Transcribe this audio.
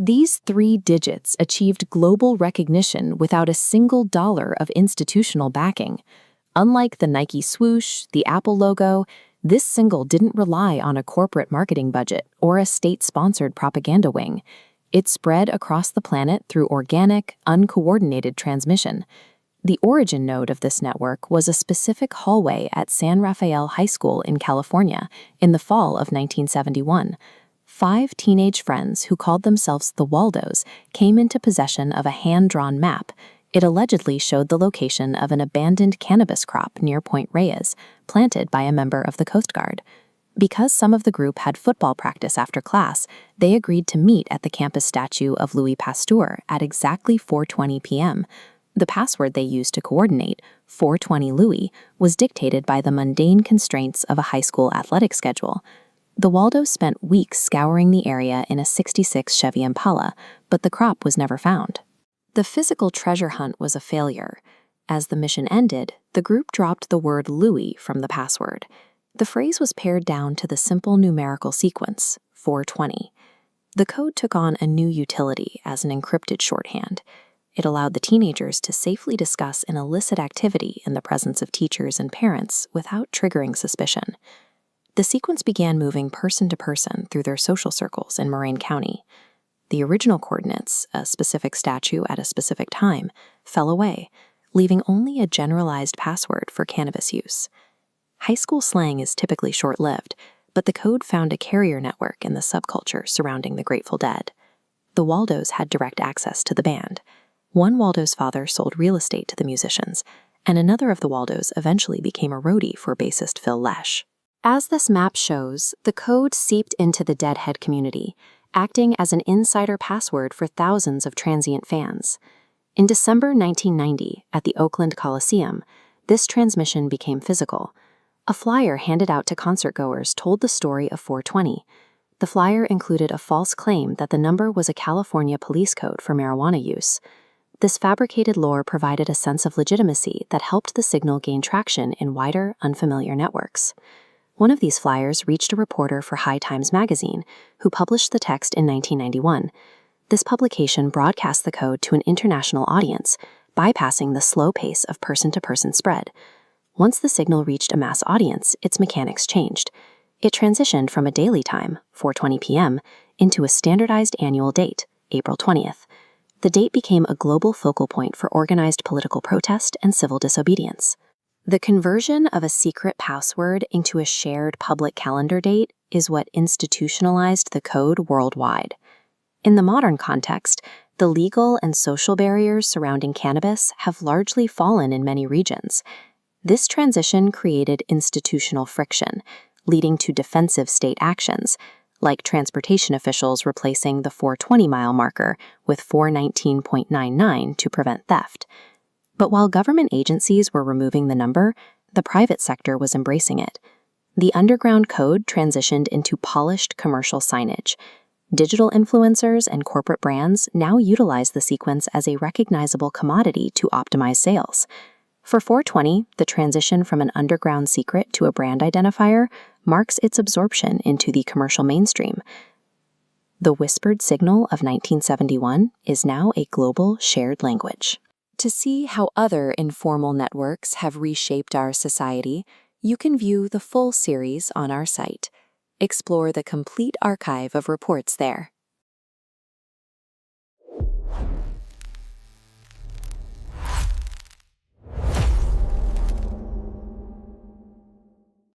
These 3 digits achieved global recognition without a single dollar of institutional backing. Unlike the Nike swoosh, the Apple logo, this single didn't rely on a corporate marketing budget or a state-sponsored propaganda wing. It spread across the planet through organic, uncoordinated transmission. The origin node of this network was a specific hallway at San Rafael High School in California in the fall of 1971. 5 teenage friends who called themselves the Waldos came into possession of a hand-drawn map. It allegedly showed the location of an abandoned cannabis crop near Point Reyes, planted by a member of the Coast Guard. Because some of the group had football practice after class, they agreed to meet at the campus statue of Louis Pasteur at exactly 4:20 p.m. The password they used to coordinate, 420 Louis, was dictated by the mundane constraints of a high school athletic schedule. The Waldos spent weeks scouring the area in a '66 Chevy Impala, but the crop was never found. The physical treasure hunt was a failure. As the mission ended, the group dropped the word Louis from the password. The phrase was pared down to the simple numerical sequence, 420. The code took on a new utility as an encrypted shorthand. It allowed the teenagers to safely discuss an illicit activity in the presence of teachers and parents without triggering suspicion. The sequence began moving person to person through their social circles in Moraine County. The original coordinates, a specific statue at a specific time, fell away, leaving only a generalized password for cannabis use. High school slang is typically short-lived, but the code found a carrier network in the subculture surrounding the Grateful Dead. The Waldos had direct access to the band. One Waldo's father sold real estate to the musicians, and another of the Waldos eventually became a roadie for bassist Phil Lesh. As this map shows, the code seeped into the Deadhead community, acting as an insider password for thousands of transient fans. In December 1990, at the Oakland Coliseum, this transmission became physical. A flyer handed out to concertgoers told the story of 420. The flyer included a false claim that the number was a California police code for marijuana use. This fabricated lore provided a sense of legitimacy that helped the signal gain traction in wider, unfamiliar networks. One of these flyers reached a reporter for High Times magazine, who published the text in 1991. This publication broadcast the code to an international audience, bypassing the slow pace of person-to-person spread. Once the signal reached a mass audience, its mechanics changed. It transitioned from a daily time, 4:20 p.m., into a standardized annual date, April 20th. The date became a global focal point for organized political protest and civil disobedience. The conversion of a secret password into a shared public calendar date is what institutionalized the code worldwide. In the modern context, the legal and social barriers surrounding cannabis have largely fallen in many regions. This transition created institutional friction, leading to defensive state actions, like transportation officials replacing the 420-mile marker with 419.99 to prevent theft. But while government agencies were removing the number, the private sector was embracing it. The underground code transitioned into polished commercial signage. Digital influencers and corporate brands now utilize the sequence as a recognizable commodity to optimize sales. For 420, the transition from an underground secret to a brand identifier marks its absorption into the commercial mainstream. The whispered signal of 1971 is now a global shared language. To see how other informal networks have reshaped our society, you can view the full series on our site. Explore the complete archive of reports there.